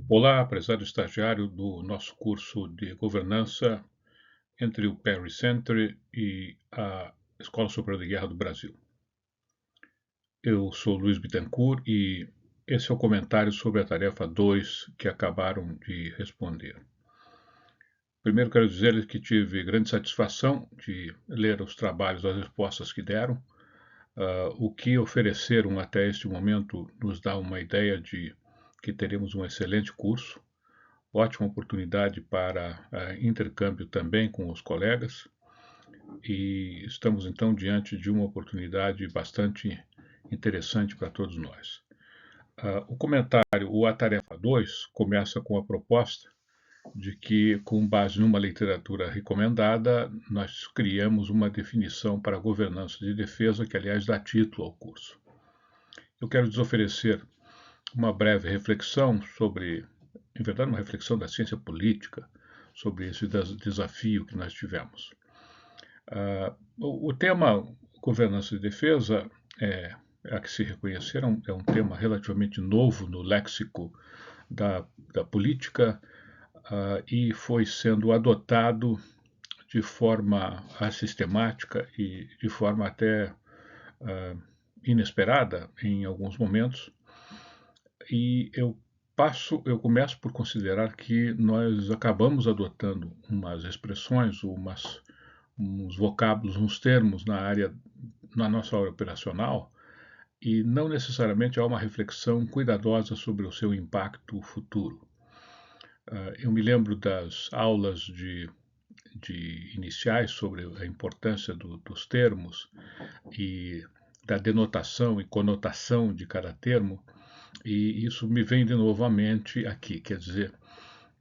Olá, prezado estagiário do nosso curso de governança entre o Perry Center e a Escola Superior de Guerra do Brasil. Eu sou Luiz Bittencourt e esse é o comentário sobre a tarefa 2 que acabaram de responder. Primeiro quero dizer-lhes que tive grande satisfação de ler os trabalhos, as respostas que deram. O que ofereceram até este momento nos dá uma ideia de que teremos um excelente curso. Ótima oportunidade para intercâmbio também com os colegas e estamos então diante de uma oportunidade bastante interessante para todos nós. O comentário, ou a tarefa 2, começa com a proposta de que, com base numa literatura recomendada, nós criamos uma definição para a governança de defesa, que aliás dá título ao curso. Eu quero lhes oferecer uma breve reflexão sobre, em verdade, uma reflexão da ciência política sobre esse desafio que nós tivemos. O tema governança e defesa, a que se reconheceram, é um tema relativamente novo no léxico da política e foi sendo adotado de forma sistemática e de forma até inesperada em alguns momentos. E eu começo por considerar que nós acabamos adotando umas expressões, uns vocábulos, uns termos na nossa área operacional, e não necessariamente há uma reflexão cuidadosa sobre o seu impacto futuro. Eu me lembro das aulas de iniciais sobre a importância dos termos e da denotação e conotação de cada termo, e isso me vem de novo à mente aqui, quer dizer,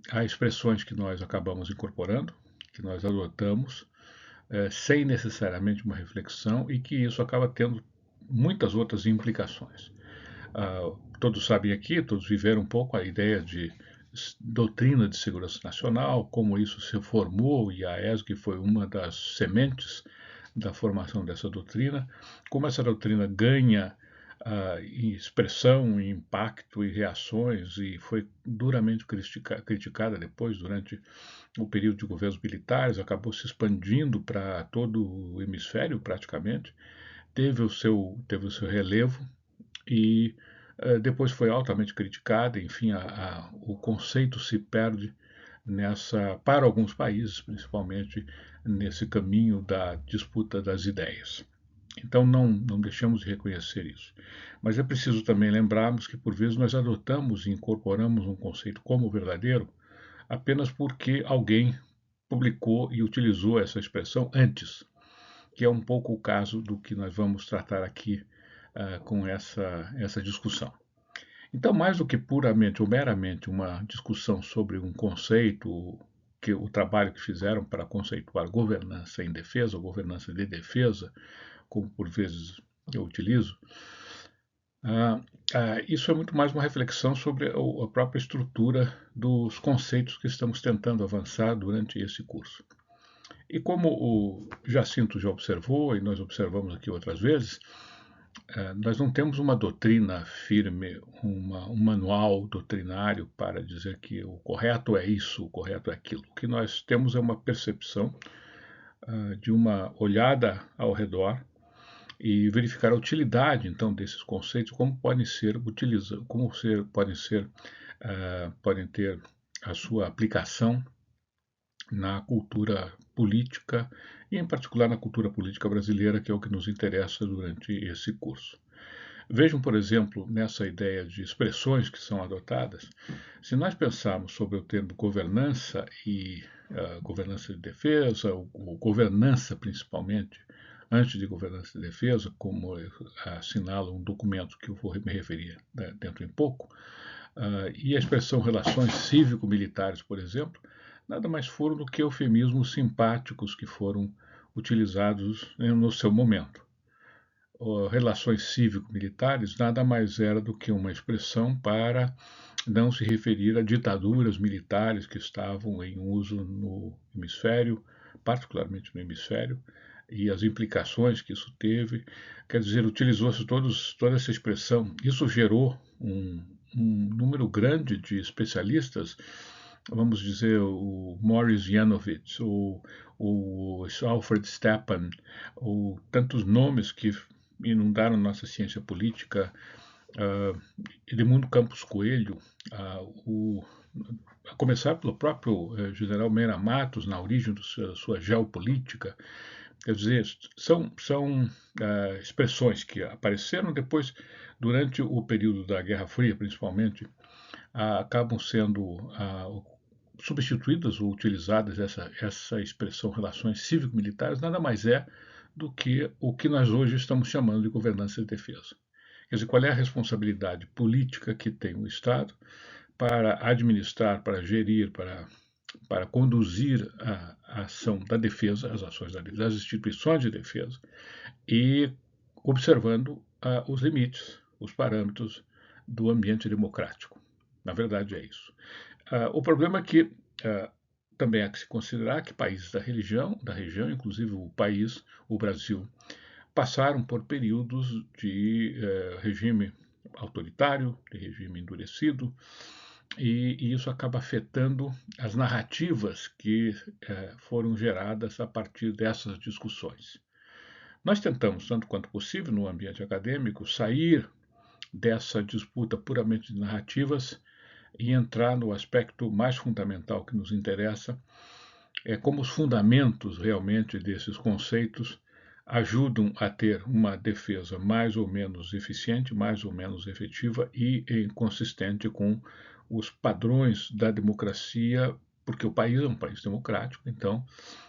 há expressões que nós acabamos incorporando, que nós adotamos, sem necessariamente uma reflexão, e que isso acaba tendo muitas outras implicações. Todos sabem aqui, todos viveram um pouco a ideia de doutrina de segurança nacional, como isso se formou, e a ESG foi uma das sementes da formação dessa doutrina, como essa doutrina ganha expressão, impacto e reações, e foi duramente criticada depois, durante o período de governos militares, acabou se expandindo para todo o hemisfério praticamente, teve o seu relevo e depois foi altamente criticada, enfim, o conceito se perde para alguns países, principalmente nesse caminho da disputa das ideias. Então não deixamos de reconhecer isso. Mas é preciso também lembrarmos que por vezes nós adotamos e incorporamos um conceito como verdadeiro apenas porque alguém publicou e utilizou essa expressão antes, que é um pouco o caso do que nós vamos tratar aqui com essa discussão. Então, mais do que puramente ou meramente uma discussão sobre um conceito, que o trabalho que fizeram para conceituar governança em defesa, ou governança de defesa, como por vezes eu utilizo, isso é muito mais uma reflexão sobre a própria estrutura dos conceitos que estamos tentando avançar durante esse curso. E como o Jacinto já observou, e nós observamos aqui outras vezes, nós não temos uma doutrina firme, um manual doutrinário para dizer que o correto é isso, o correto é aquilo. O que nós temos é uma percepção de uma olhada ao redor e verificar a utilidade, então, desses conceitos, como podem ser utilizados, podem ter a sua aplicação na cultura política e, em particular, na cultura política brasileira, que é o que nos interessa durante esse curso. Vejam, por exemplo, nessa ideia de expressões que são adotadas, se nós pensarmos sobre o termo governança e governança de defesa, ou governança principalmente, antes de governança de defesa, como assinala um documento que eu vou me referir dentro em pouco, e a expressão relações cívico-militares, por exemplo, nada mais foram do que eufemismos simpáticos que foram utilizados no seu momento. Relações cívico-militares nada mais era do que uma expressão para não se referir a ditaduras militares que estavam em uso no hemisfério, particularmente no hemisfério, e as implicações que isso teve. Quer dizer, utilizou-se toda essa expressão. Isso gerou número grande de especialistas, vamos dizer, o Morris Yanovitz, o Alfred Stepan, ou tantos nomes que inundaram nossa ciência política, Edmundo Campos Coelho, a começar pelo próprio general Meira Matos, na origem da sua geopolítica. Quer dizer, são expressões que apareceram depois, durante o período da Guerra Fria, principalmente, acabam sendo substituídas ou utilizadas. Essa expressão relações cívico-militares nada mais é do que o que nós hoje estamos chamando de governança e defesa. Quer dizer, qual é a responsabilidade política que tem o Estado para administrar, para gerir, para conduzir a ação da defesa, as ações das instituições de defesa, e observando os limites, os parâmetros do ambiente democrático. Na verdade, é isso. O problema é que também há que se considerar que países da região, inclusive o Brasil, passaram por períodos de regime autoritário, de regime endurecido, e isso acaba afetando as narrativas que foram geradas a partir dessas discussões. Nós tentamos, tanto quanto possível, no ambiente acadêmico, sair dessa disputa puramente de narrativas e entrar no aspecto mais fundamental que nos interessa, como os fundamentos realmente desses conceitos ajudam a ter uma defesa mais ou menos eficiente, mais ou menos efetiva e consistente com os padrões da democracia, porque o país é um país democrático. Então,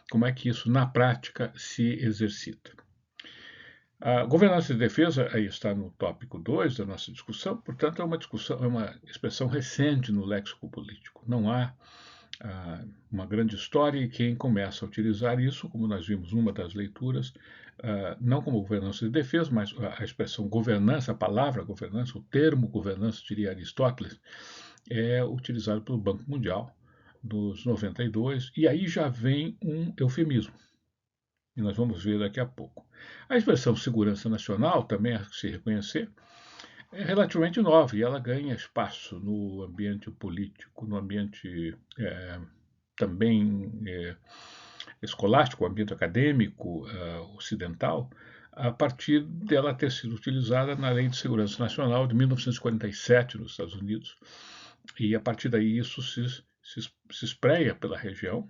como é que isso na prática se exercita? A governança e defesa aí está no tópico 2 da nossa discussão, portanto é uma expressão recente no léxico político. Não há uma grande história, e quem começa a utilizar isso, como nós vimos numa das leituras, não como governança e defesa, mas a expressão governança, a palavra governança, o termo governança, diria Aristóteles, é utilizado pelo Banco Mundial nos 92, e aí já vem um eufemismo, e nós vamos ver daqui a pouco. A expressão segurança nacional, também há que se reconhecer, é relativamente nova, e ela ganha espaço no ambiente político, no ambiente também escolástico, o ambiente acadêmico ocidental, a partir dela ter sido utilizada na Lei de Segurança Nacional de 1947 nos Estados Unidos, e a partir daí isso se espreia pela região,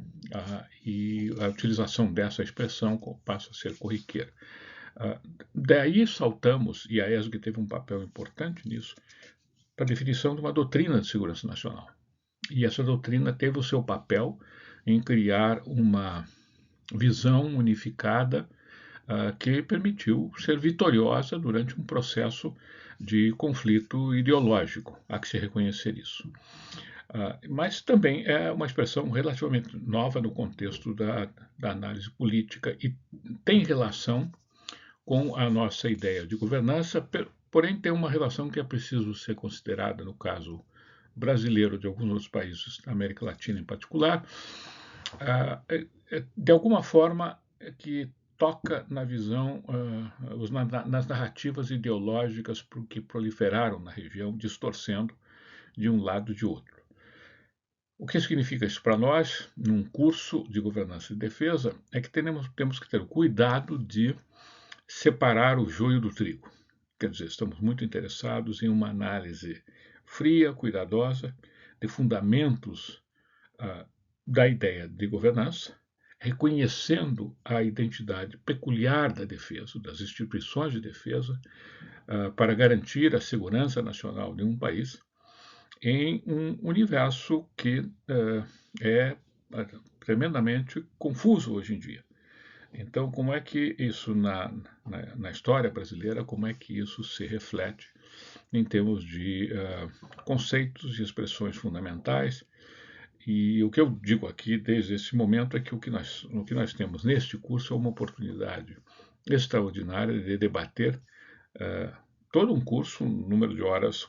e a utilização dessa expressão passa a ser corriqueira. Daí saltamos, e a ESG teve um papel importante nisso, para a definição de uma doutrina de segurança nacional. E essa doutrina teve o seu papel em criar uma visão unificada que permitiu ser vitoriosa durante um processo de conflito ideológico. Há que se reconhecer isso. Mas também é uma expressão relativamente nova no contexto da análise política e tem relação com a nossa ideia de governança, porém tem uma relação que é preciso ser considerada no caso brasileiro, de alguns outros países da América Latina em particular, de alguma forma que toca na visão, nas narrativas ideológicas que proliferaram na região, distorcendo de um lado e de outro. O que significa isso para nós, num curso de governança e defesa, é que temos que ter o cuidado de separar o joio do trigo. Quer dizer, estamos muito interessados em uma análise fria, cuidadosa, de fundamentos da ideia de governança, reconhecendo a identidade peculiar da defesa, das instituições de defesa, para garantir a segurança nacional de um país, em um universo que é tremendamente confuso hoje em dia. Então, como é que isso, na história brasileira, como é que isso se reflete em termos de conceitos e expressões fundamentais? E o que eu digo aqui, desde esse momento, é que o que nós temos neste curso é uma oportunidade extraordinária de debater todo um curso, um número de horas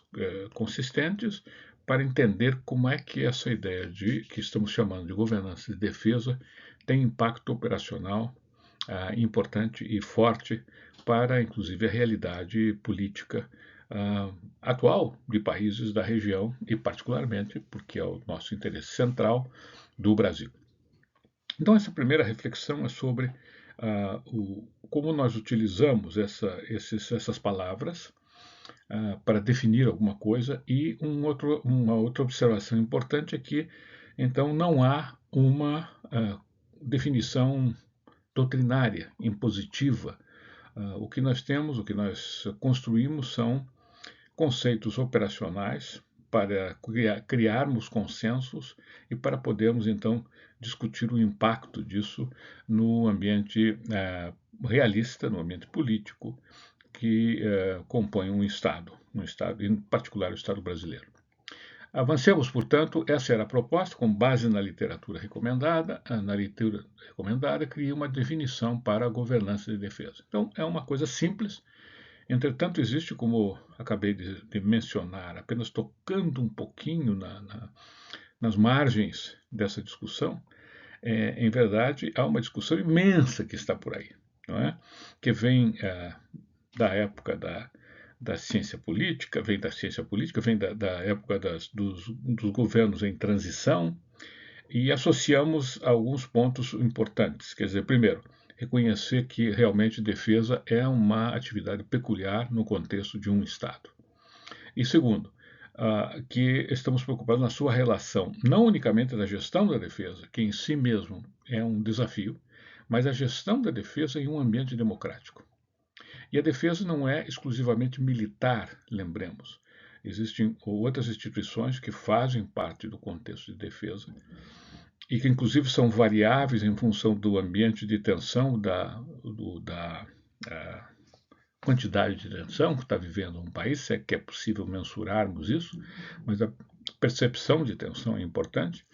consistentes, para entender como é que essa ideia que estamos chamando de governança e defesa tem impacto operacional importante e forte para, inclusive, a realidade política atual de países da região e, particularmente, porque é o nosso interesse central, do Brasil. Então, essa primeira reflexão é sobre como nós utilizamos essas palavras para definir alguma coisa, e uma outra observação importante é que, então, não há uma definição doutrinária, impositiva. O que nós temos, o que nós construímos são conceitos operacionais para criarmos consensos e para podermos, então, discutir o impacto disso no ambiente realista, no ambiente político que compõe um Estado, em particular o Estado brasileiro. Avancemos, portanto, essa era a proposta, com base na literatura recomendada. Na literatura recomendada, cria uma definição para a governança de defesa. Então, é uma coisa simples. Entretanto, existe, como acabei de mencionar, apenas tocando um pouquinho nas margens dessa discussão, em verdade, há uma discussão imensa que está por aí, não é? Que vem da época da ciência política, vem da época dos governos em transição, e associamos alguns pontos importantes. Quer dizer, primeiro, reconhecer que realmente defesa é uma atividade peculiar no contexto de um Estado. E segundo, que estamos preocupados na sua relação, não unicamente da gestão da defesa, que em si mesmo é um desafio, mas a gestão da defesa em um ambiente democrático. E a defesa não é exclusivamente militar, lembremos. Existem outras instituições que fazem parte do contexto de defesa e que, inclusive, são variáveis em função do ambiente de tensão, da quantidade de tensão que está vivendo um país, se é que é possível mensurarmos isso, mas a percepção de tensão é importante.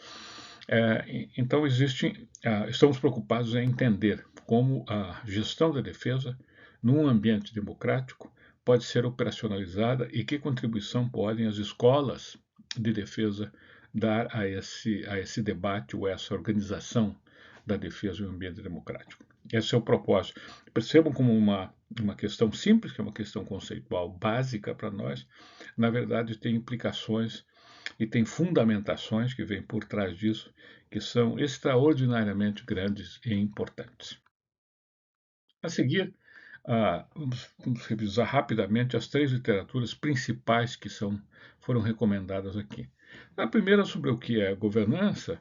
Então, estamos preocupados em entender como a gestão da defesa, num ambiente democrático, pode ser operacionalizada e que contribuição podem as escolas de defesa dar a esse debate ou a essa organização da defesa em um ambiente democrático. Esse é o propósito. Percebam como uma questão simples, que é uma questão conceitual básica para nós, na verdade tem implicações e tem fundamentações que vêm por trás disso, que são extraordinariamente grandes e importantes. A seguir, vamos revisar rapidamente as 3 literaturas principais que foram recomendadas aqui. A primeira, sobre o que é governança,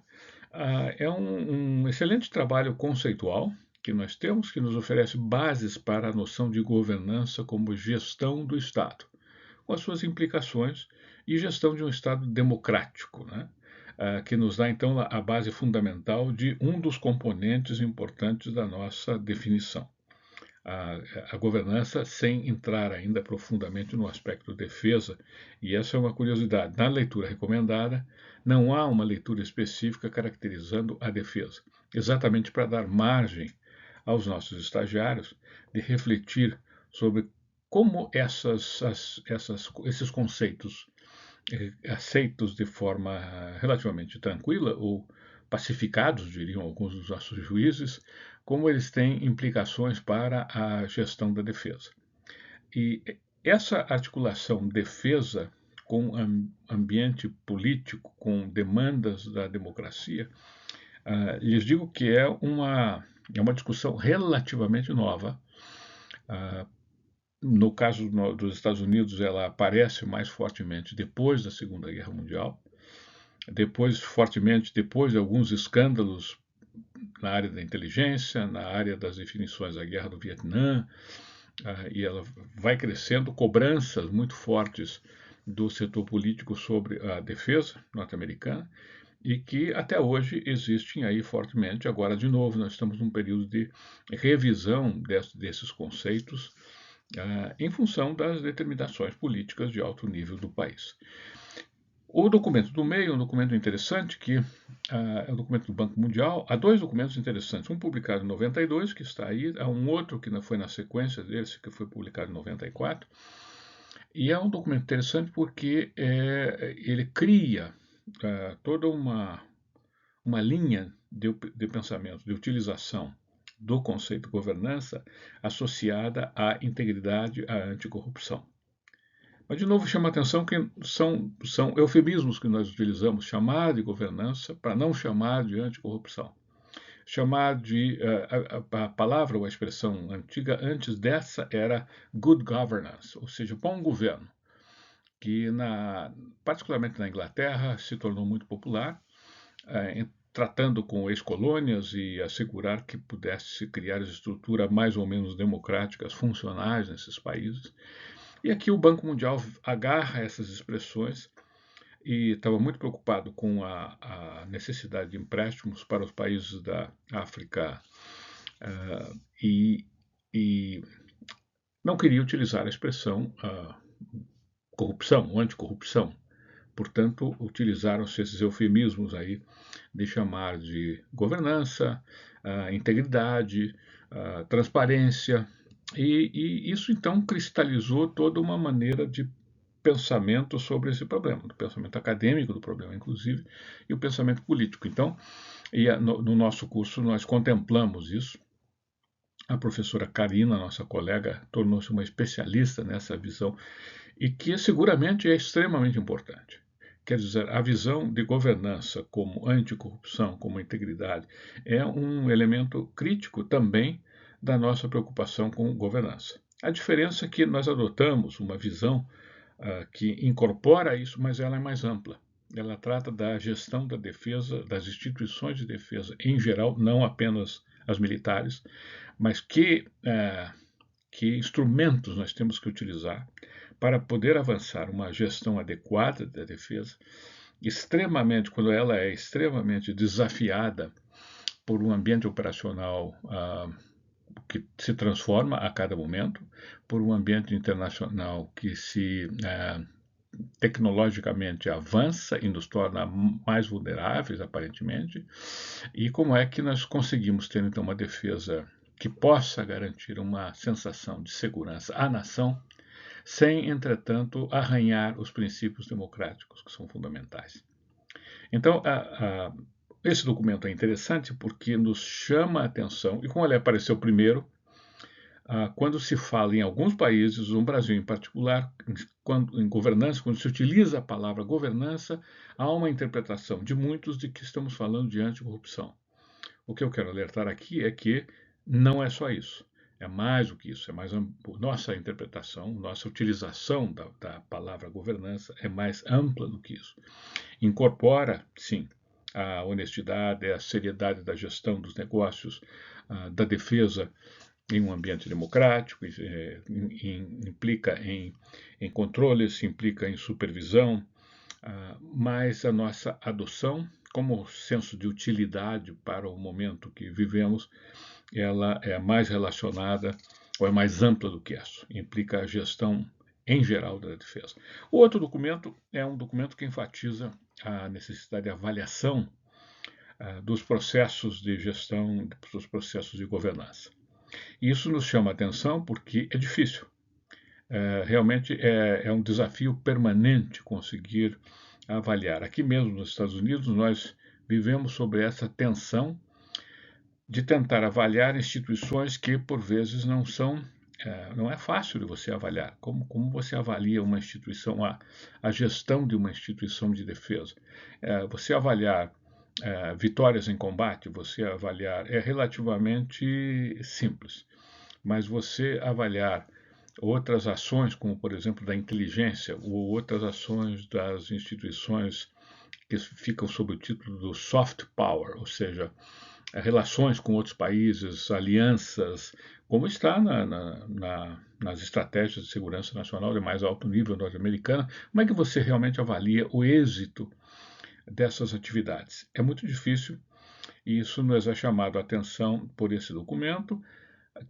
é um excelente trabalho conceitual que nós temos, que nos oferece bases para a noção de governança como gestão do Estado, com as suas implicações, e gestão de um Estado democrático, né? Que nos dá, então, a base fundamental de um dos componentes importantes da nossa definição. A governança, sem entrar ainda profundamente no aspecto defesa, e essa é uma curiosidade. Na leitura recomendada, não há uma leitura específica caracterizando a defesa, exatamente para dar margem aos nossos estagiários de refletir sobre como esses conceitos aceitos de forma relativamente tranquila, ou pacificados, diriam alguns dos nossos juízes, como eles têm implicações para a gestão da defesa. E essa articulação defesa com ambiente político, com demandas da democracia, lhes digo que é uma discussão relativamente nova. No caso dos Estados Unidos, ela aparece mais fortemente depois da Segunda Guerra Mundial, fortemente depois de alguns escândalos na área da inteligência, na área das definições da Guerra do Vietnã, e ela vai crescendo, cobranças muito fortes do setor político sobre a defesa norte-americana, e que até hoje existem aí fortemente. Agora, de novo, nós estamos num período de revisão desses conceitos, em função das determinações políticas de alto nível do país. O documento do meio é um documento interessante, que é o documento do Banco Mundial. Há 2 documentos interessantes, um publicado em 92, que está aí, há um outro que foi na sequência desse, que foi publicado em 94, e é um documento interessante porque ele cria toda uma linha de pensamento, de utilização do conceito de governança associada à integridade, à anticorrupção. Mas, de novo, chama a atenção que são eufemismos que nós utilizamos, chamar de governança para não chamar de anticorrupção. Chamar de. A palavra ou a expressão antiga antes dessa era good governance, ou seja, bom governo, que, particularmente na Inglaterra, se tornou muito popular, tratando com ex-colônias e assegurar que pudesse se criar estruturas mais ou menos democráticas, funcionais nesses países. E aqui o Banco Mundial agarra essas expressões e estava muito preocupado com a necessidade de empréstimos para os países da África e não queria utilizar a expressão corrupção, anticorrupção. Portanto, utilizaram-se esses eufemismos aí de chamar de governança, integridade, transparência, e isso então cristalizou toda uma maneira de pensamento sobre esse problema, do pensamento acadêmico do problema, inclusive, e o pensamento político. Então, no nosso curso nós contemplamos isso. A professora Karina, nossa colega, tornou-se uma especialista nessa visão e que seguramente é extremamente importante. Quer dizer, a visão de governança como anticorrupção, como integridade, é um elemento crítico também da nossa preocupação com governança. A diferença é que nós adotamos uma visão que incorpora isso, mas ela é mais ampla. Ela trata da gestão da defesa, das instituições de defesa em geral, não apenas as militares, mas que instrumentos nós temos que utilizar para poder avançar uma gestão adequada da defesa, quando ela é extremamente desafiada por um ambiente operacional que se transforma a cada momento, por um ambiente internacional que se tecnologicamente avança e nos torna mais vulneráveis, aparentemente, e como é que nós conseguimos ter, então, uma defesa que possa garantir uma sensação de segurança à nação, sem, entretanto, arranhar os princípios democráticos que são fundamentais. Então, esse documento é interessante porque nos chama a atenção, e como ele apareceu primeiro, quando se fala em alguns países, no Brasil em particular, em governança, quando se utiliza a palavra governança, há uma interpretação de muitos de que estamos falando de anticorrupção. O que eu quero alertar aqui é que não é só isso. É mais do que isso, nossa interpretação, nossa utilização da palavra governança é mais ampla do que isso. Incorpora, sim, a honestidade, a seriedade da gestão dos negócios, da defesa em um ambiente democrático, implica em controles, implica em supervisão, mas a nossa adoção como senso de utilidade para o momento que vivemos, ela é mais relacionada ou é mais ampla do que isso, implica a gestão em geral da defesa. O outro documento é um documento que enfatiza a necessidade de avaliação dos processos de gestão, dos processos de governança. Isso nos chama a atenção porque é difícil. Realmente é um desafio permanente conseguir avaliar. Aqui mesmo nos Estados Unidos, nós vivemos sobre essa tensão de tentar avaliar instituições que, por vezes, não é fácil de você avaliar. Como você avalia uma instituição, a gestão de uma instituição de defesa? Você avaliar vitórias em combate, você avaliar, é relativamente simples. Mas você avaliar outras ações, como, por exemplo, da inteligência, ou outras ações das instituições que ficam sob o título do soft power, ou seja, relações com outros países, alianças, como está nas estratégias de segurança nacional de mais alto nível norte-americana, como é que você realmente avalia o êxito dessas atividades? É muito difícil e isso nos é chamado a atenção por esse documento,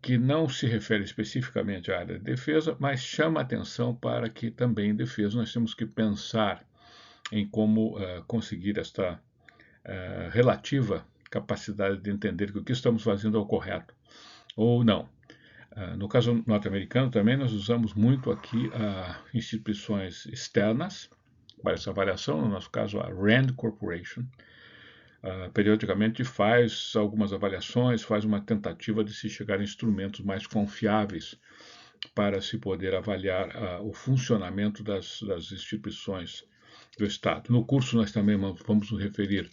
que não se refere especificamente à área de defesa, mas chama a atenção para que também em defesa nós temos que pensar em como conseguir esta relativa capacidade de entender que o que estamos fazendo é o correto ou não. No caso norte-americano também nós usamos muito aqui instituições externas para essa avaliação, no nosso caso a RAND Corporation, periodicamente faz algumas avaliações, faz uma tentativa de se chegar a instrumentos mais confiáveis para se poder avaliar o funcionamento das instituições do Estado. No curso nós também vamos nos referir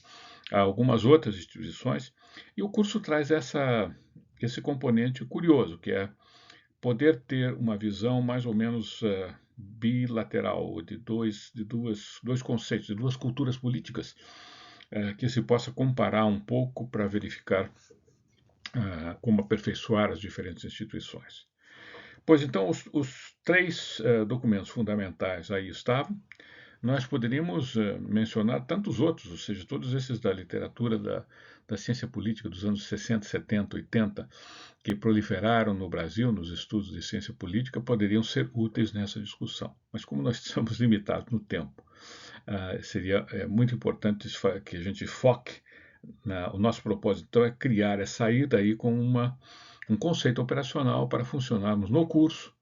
a algumas outras instituições, e o curso traz esse componente curioso, que é poder ter uma visão mais ou menos bilateral de dois conceitos, de duas culturas políticas, que se possa comparar um pouco para verificar como aperfeiçoar as diferentes instituições. Pois então, os três documentos fundamentais aí estavam. Nós poderíamos mencionar tantos outros, ou seja, todos esses da literatura da ciência política dos anos 60, 70, 80, que proliferaram no Brasil, nos estudos de ciência política, poderiam ser úteis nessa discussão. Mas como nós estamos limitados no tempo, seria muito importante que a gente foque. O nosso propósito, então, é criar, é sair daí com um conceito operacional para funcionarmos no curso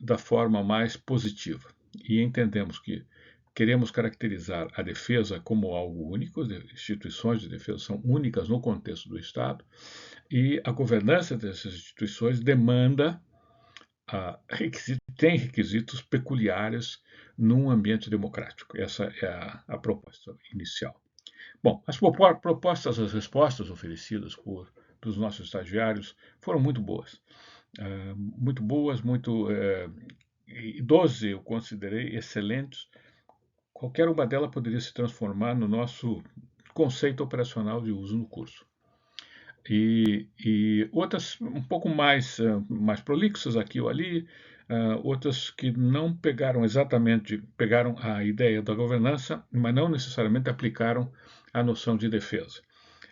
da forma mais positiva. E entendemos que queremos caracterizar a defesa como algo único, instituições de defesa são únicas no contexto do Estado, e a governança dessas instituições tem requisitos peculiares num ambiente democrático. Essa é a proposta inicial. Bom, as propostas, as respostas oferecidas pelos nossos estagiários foram muito boas. Muito boas, 12 eu considerei excelentes. Qualquer uma delas poderia se transformar no nosso conceito operacional de uso no curso. E outras um pouco mais prolixas aqui ou ali, outras que não pegaram a ideia da governança, mas não necessariamente aplicaram a noção de defesa.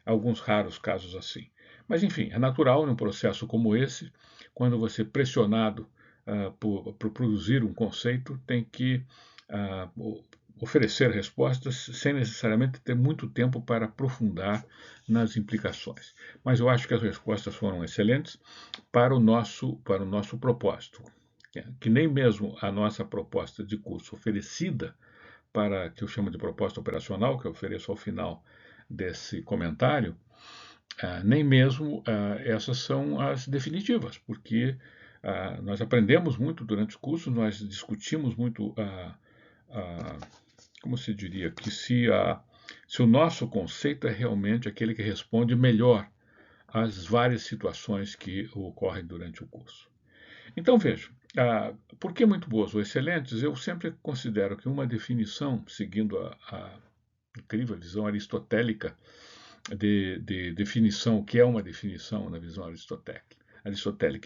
Alguns raros casos assim. Mas, enfim, é natural num processo como esse, quando você é pressionado por produzir um conceito, tem que oferecer respostas sem necessariamente ter muito tempo para aprofundar nas implicações. Mas eu acho que as respostas foram excelentes para o nosso propósito, que nem mesmo a nossa proposta de curso oferecida que eu chamo de proposta operacional, que eu ofereço ao final desse comentário, nem mesmo essas são as definitivas, porque nós aprendemos muito durante o curso, nós discutimos muito, como se diria, que se o nosso conceito é realmente aquele que responde melhor às várias situações que ocorrem durante o curso. Então, veja, por que muito boas ou excelentes? Eu sempre considero que uma definição, seguindo a incrível visão aristotélica de definição, que é uma definição na visão aristotélica,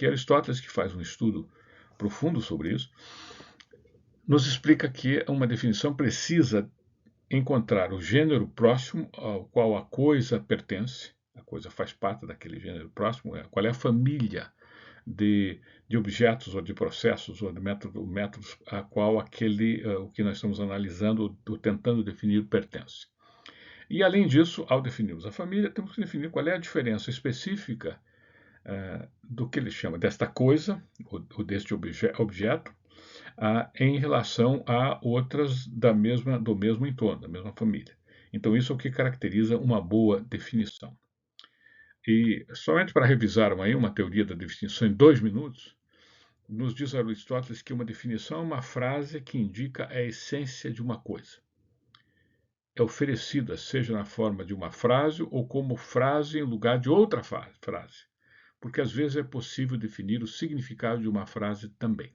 e Aristóteles, que faz um estudo profundo sobre isso, nos explica que uma definição precisa encontrar o gênero próximo ao qual a coisa pertence, a coisa faz parte daquele gênero próximo, qual é a família de objetos ou de processos ou de métodos a qual o que nós estamos analisando ou tentando definir pertence. E, além disso, ao definirmos a família, temos que definir qual é a diferença específica do que ele chama desta coisa, ou deste objeto, em relação a outras do mesmo entorno, da mesma família. Então, isso é o que caracteriza uma boa definição. E, somente para revisar uma teoria da definição em 2 minutos, nos diz Aristóteles que uma definição é uma frase que indica a essência de uma coisa. É oferecida, seja na forma de uma frase ou como frase em lugar de outra frase, porque às vezes é possível definir o significado de uma frase também.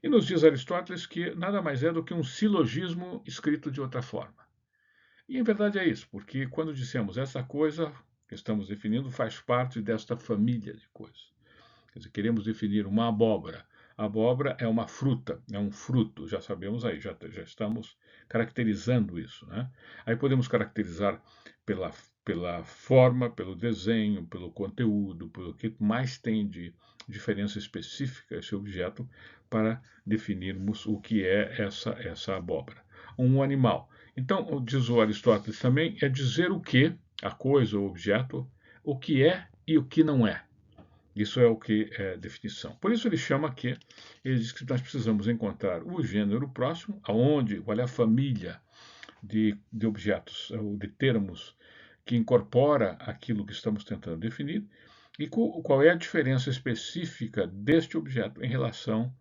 E nos diz Aristóteles que nada mais é do que um silogismo escrito de outra forma. E em verdade é isso, porque quando dissemos essa coisa que estamos definindo faz parte desta família de coisas. Quer dizer, queremos definir uma abóbora. A abóbora é uma fruta, é um fruto, já sabemos aí, já estamos caracterizando isso. Né? Aí podemos caracterizar pela forma, pelo desenho, pelo conteúdo, pelo que mais tem de diferença específica esse objeto para definirmos o que é essa abóbora. Um animal. Então, diz o Aristóteles também, é dizer o que, a coisa ou objeto, o que é e o que não é. Isso é o que é definição. Por isso ele diz que nós precisamos encontrar o gênero próximo, qual é a família de objetos ou de termos que incorpora aquilo que estamos tentando definir, E qual é a diferença específica deste objeto em relação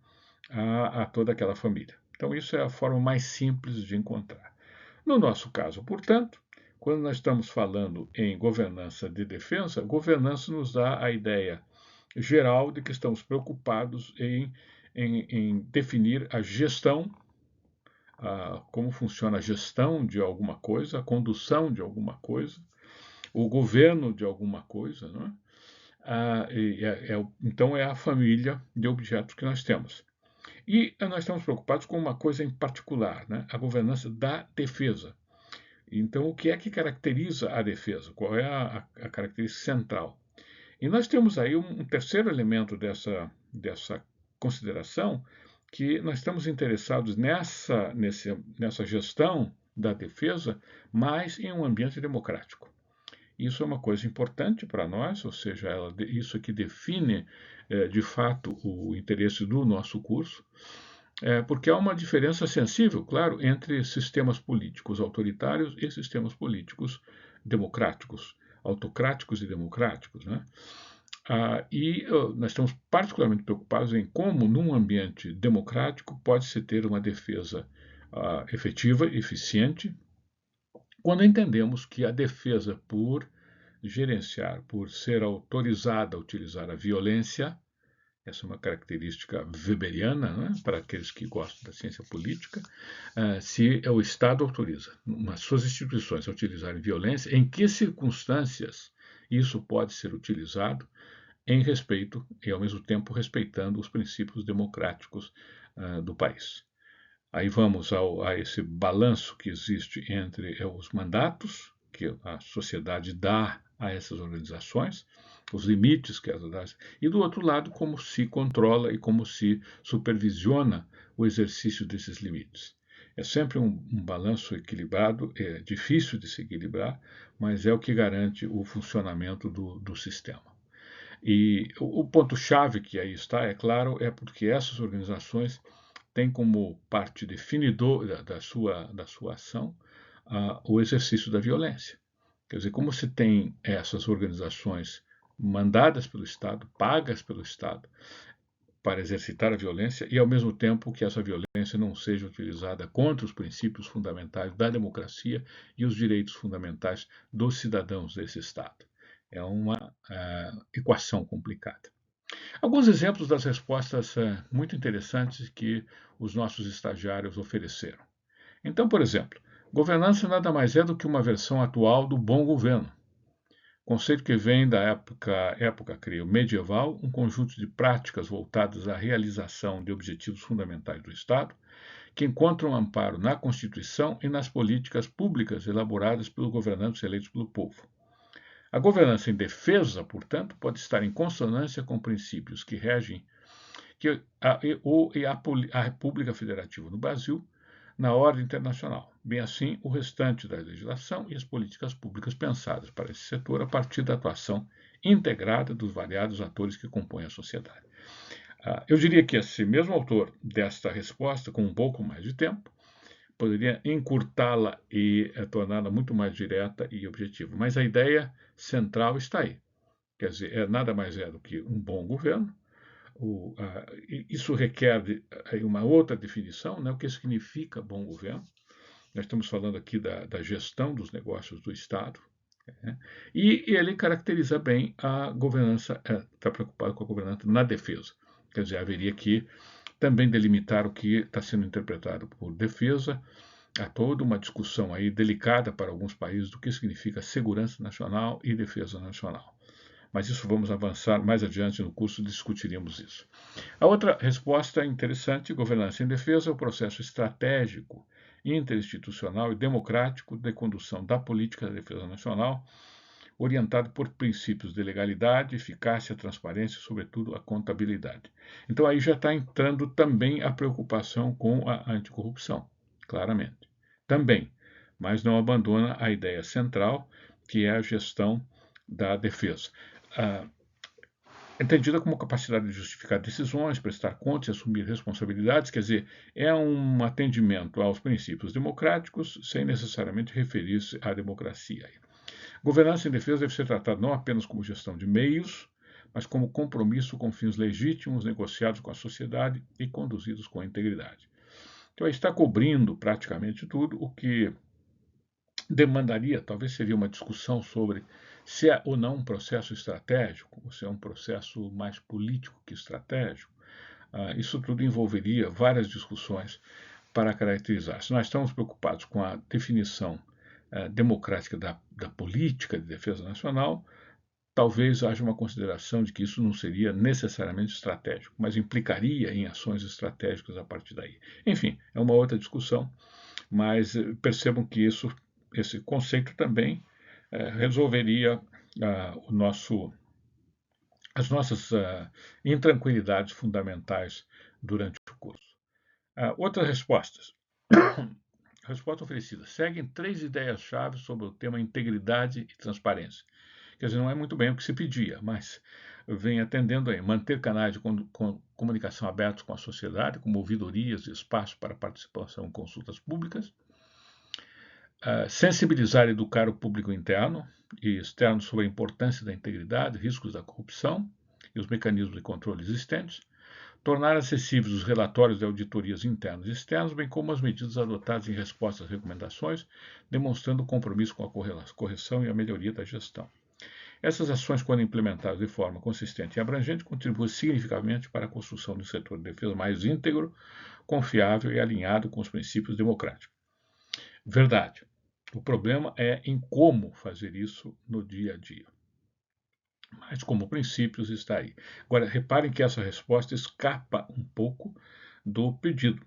a toda aquela família? Então, isso é a forma mais simples de encontrar. No nosso caso, portanto, quando nós estamos falando em governança de defesa, governança nos dá a ideia geral de que estamos preocupados em definir a gestão, como funciona a gestão de alguma coisa, a condução de alguma coisa, o governo de alguma coisa, não é? Então, é a família de objetos que nós temos. E nós estamos preocupados com uma coisa em particular, né? A governança da defesa. Então, o que é que caracteriza a defesa? Qual é a característica central? E nós temos aí um terceiro elemento dessa consideração, que nós estamos interessados nessa gestão da defesa, mas em um ambiente democrático. Isso é uma coisa importante para nós, ou seja, isso que define, de fato, o interesse do nosso curso, porque há uma diferença sensível, claro, entre sistemas políticos autoritários e sistemas políticos democráticos, autocráticos e democráticos, né? Nós estamos particularmente preocupados em como, num ambiente democrático, pode-se ter uma defesa efetiva, eficiente, quando entendemos que a defesa, por gerenciar, por ser autorizada a utilizar a violência, essa é uma característica weberiana, né, para aqueles que gostam da ciência política, se o Estado autoriza nas suas instituições a utilizarem violência, em que circunstâncias isso pode ser utilizado em respeito e, ao mesmo tempo, respeitando os princípios democráticos do país. Aí vamos a esse balanço que existe entre os mandatos que a sociedade dá a essas organizações, os limites que elas dão, e do outro lado, como se controla e como se supervisiona o exercício desses limites. É sempre um balanço equilibrado, é difícil de se equilibrar, mas é o que garante o funcionamento do sistema. E o ponto-chave que aí está, é claro, é porque essas organizações têm como parte definidora da sua ação o exercício da violência. Quer dizer, como se tem essas organizações mandadas pelo Estado, pagas pelo Estado, para exercitar a violência e, ao mesmo tempo, que essa violência não seja utilizada contra os princípios fundamentais da democracia e os direitos fundamentais dos cidadãos desse Estado. É uma equação complicada. Alguns exemplos das respostas muito interessantes que os nossos estagiários ofereceram. Então, por exemplo, governança nada mais é do que uma versão atual do bom governo. Conceito que vem da época, creio, medieval, um conjunto de práticas voltadas à realização de objetivos fundamentais do Estado, que encontram amparo na Constituição e nas políticas públicas elaboradas pelos governantes eleitos pelo povo. A governança em defesa, portanto, pode estar em consonância com princípios que regem a República Federativa do Brasil na ordem internacional. Bem assim, o restante da legislação e as políticas públicas pensadas para esse setor a partir da atuação integrada dos variados atores que compõem a sociedade. Eu diria que esse mesmo autor desta resposta, com um pouco mais de tempo, poderia encurtá-la e torná-la muito mais direta e objetiva. Mas a ideia central está aí. Quer dizer, nada mais é do que um bom governo. Isso requer uma outra definição, né? O que significa bom governo. Nós estamos falando aqui da gestão dos negócios do Estado, né? E ele caracteriza bem a governança, está preocupado com a governança na defesa. Quer dizer, haveria que também delimitar o que está sendo interpretado por defesa. Há toda uma discussão aí delicada para alguns países do que significa segurança nacional e defesa nacional. Mas isso vamos avançar mais adiante no curso, discutiremos isso. A outra resposta interessante, governança em defesa, é o processo estratégico, interinstitucional e democrático de condução da política de defesa nacional, orientado por princípios de legalidade, eficácia, transparência e, sobretudo, a contabilidade. Então aí já está entrando também a preocupação com a anticorrupção, claramente. Também, mas não abandona a ideia central, que é a gestão da defesa. Entendida como capacidade de justificar decisões, prestar contas e assumir responsabilidades, quer dizer, é um atendimento aos princípios democráticos sem necessariamente referir-se à democracia. Governança em defesa deve ser tratada não apenas como gestão de meios, mas como compromisso com fins legítimos negociados com a sociedade e conduzidos com integridade. Então, está cobrindo praticamente tudo, o que demandaria, talvez seria uma discussão sobre se é ou não um processo estratégico, ou se é um processo mais político que estratégico. Isso tudo envolveria várias discussões para caracterizar. Se nós estamos preocupados com a definição democrática da política de defesa nacional, talvez haja uma consideração de que isso não seria necessariamente estratégico, mas implicaria em ações estratégicas a partir daí. Enfim, é uma outra discussão, mas percebam que esse conceito também resolveria as nossas intranquilidades fundamentais durante o curso. Outras respostas. Resposta oferecida. Seguem 3 ideias-chave sobre o tema integridade e transparência. Quer dizer, não é muito bem o que se pedia, mas vem atendendo aí. Manter canais de comunicação abertos com a sociedade, como ouvidorias e espaço para participação em consultas públicas. Sensibilizar e educar o público interno e externo sobre a importância da integridade, riscos da corrupção e os mecanismos de controle existentes. Tornar acessíveis os relatórios de auditorias internas e externas, bem como as medidas adotadas em resposta às recomendações, demonstrando o compromisso com a correção e a melhoria da gestão. Essas ações, quando implementadas de forma consistente e abrangente, contribuem significativamente para a construção de um setor de defesa mais íntegro, confiável e alinhado com os princípios democráticos. Verdade. O problema é em como fazer isso no dia a dia. Mas como princípios está aí. Agora, reparem que essa resposta escapa um pouco do pedido,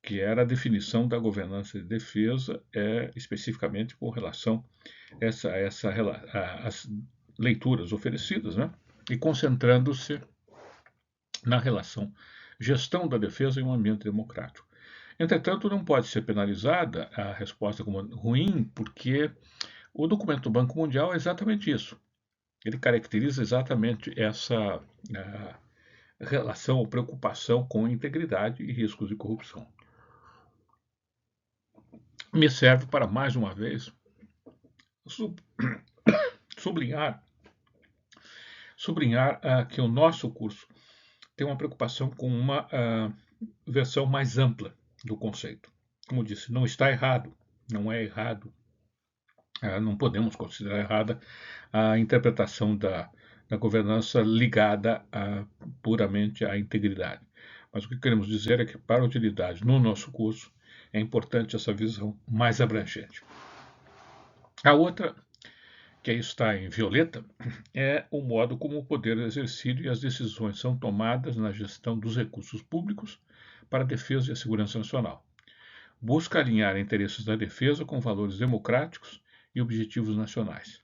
que era a definição da governança de defesa, especificamente com relação às leituras oferecidas, né? E concentrando-se na relação gestão da defesa em um ambiente democrático. Entretanto, não pode ser penalizada a resposta como ruim, porque o documento do Banco Mundial é exatamente isso. Ele caracteriza exatamente essa relação ou preocupação com integridade e riscos de corrupção. Me serve para, mais uma vez, sublinhar que o nosso curso tem uma preocupação com uma versão mais ampla do conceito. Como disse, não está errado, não é errado, não podemos considerar errada a interpretação da governança ligada puramente à integridade. Mas o que queremos dizer é que, para a utilidade no nosso curso, é importante essa visão mais abrangente. A outra, que aí está em violeta, é o modo como o poder é exercido e as decisões são tomadas na gestão dos recursos públicos para a defesa e a segurança nacional. Busca alinhar interesses da defesa com valores democráticos e objetivos nacionais.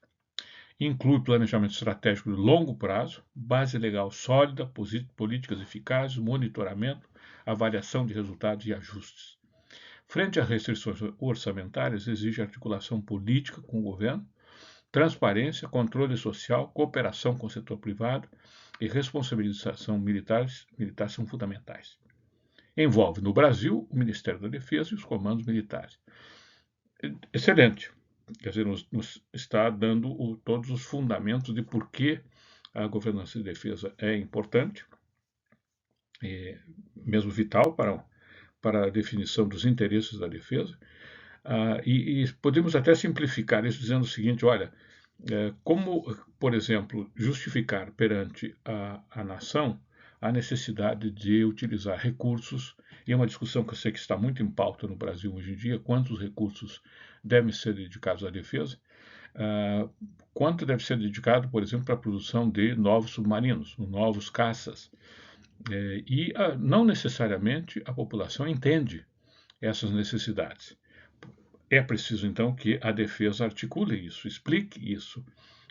Inclui planejamento estratégico de longo prazo, base legal sólida, políticas eficazes, monitoramento, avaliação de resultados e ajustes. Frente às restrições orçamentárias, exige articulação política com o governo, transparência, controle social, cooperação com o setor privado e responsabilização militar são fundamentais. Envolve, no Brasil, o Ministério da Defesa e os comandos militares. Excelente. Quer dizer, nos está dando todos os fundamentos de por que a governança de defesa é importante, mesmo vital para a definição dos interesses da defesa. E podemos até simplificar isso dizendo o seguinte, olha, como, por exemplo, justificar perante a nação a necessidade de utilizar recursos, e é uma discussão que eu sei que está muito em pauta no Brasil hoje em dia, quantos recursos devem ser dedicados à defesa, quanto deve ser dedicado, por exemplo, para a produção de novos submarinos, novos caças, e não necessariamente a população entende essas necessidades. É preciso, então, que a defesa articule isso, explique isso,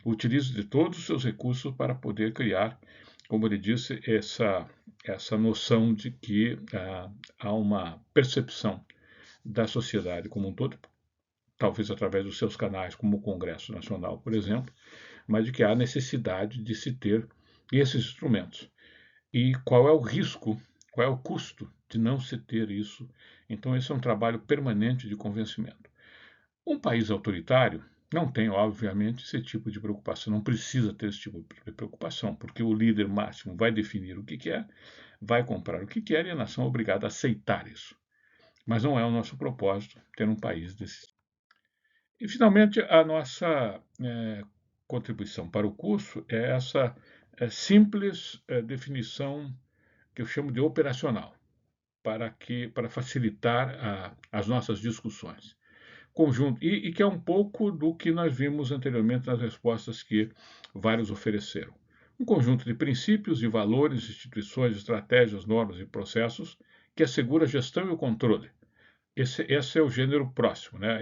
utilize de todos os seus recursos para poder criar, como ele disse, essa noção de que há uma percepção da sociedade como um todo, talvez através dos seus canais, como o Congresso Nacional, por exemplo, mas de que há necessidade de se ter esses instrumentos. E qual é o risco, qual é o custo de não se ter isso? Então, esse é um trabalho permanente de convencimento. Um país autoritário não tem, obviamente, esse tipo de preocupação, não precisa ter esse tipo de preocupação, porque o líder máximo vai definir o que quer, vai comprar o que quer e a nação é obrigada a aceitar isso. Mas não é o nosso propósito ter um país desse. E, finalmente, a nossa contribuição para o curso é essa simples definição que eu chamo de operacional, para facilitar as nossas discussões. Conjunto, e que é um pouco do que nós vimos anteriormente nas respostas que vários ofereceram. Um conjunto de princípios e valores, instituições, estratégias, normas e processos que assegura a gestão e o controle. Esse é o gênero próximo, né?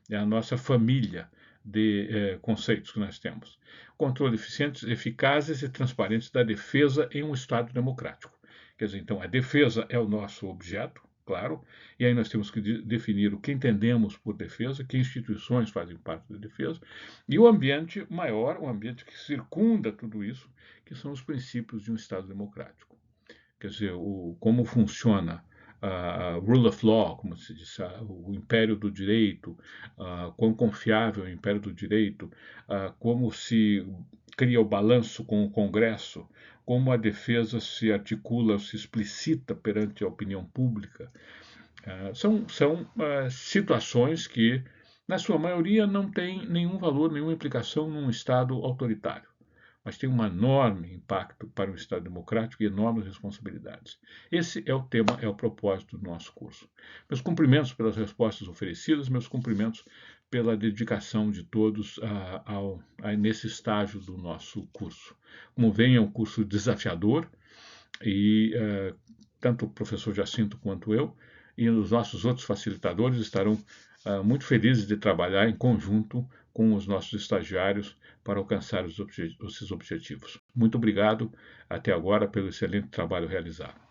É a nossa família de conceitos que nós temos. Controle eficientes, eficazes e transparentes da defesa em um Estado democrático. Quer dizer, então, a defesa é o nosso objeto, claro, e aí nós temos que definir o que entendemos por defesa, que instituições fazem parte da defesa, e o ambiente maior, o ambiente que circunda tudo isso, que são os princípios de um Estado democrático. Quer dizer, como funciona a rule of law, como se diz, o império do direito, quão confiável é o império do direito, como se cria o balanço com o Congresso, como a defesa se articula, se explicita perante a opinião pública. São situações que, na sua maioria, não têm nenhum valor, nenhuma implicação num Estado autoritário, mas tem um enorme impacto para o Estado democrático e enormes responsabilidades. Esse é o tema, é o propósito do nosso curso. Meus cumprimentos pelas respostas oferecidas, meus cumprimentos pela dedicação de todos nesse estágio do nosso curso. Como vem, é um curso desafiador e tanto o professor Jacinto quanto eu e os nossos outros facilitadores estarão muito felizes de trabalhar em conjunto com os nossos estagiários para alcançar esses objetivos. Muito obrigado até agora pelo excelente trabalho realizado.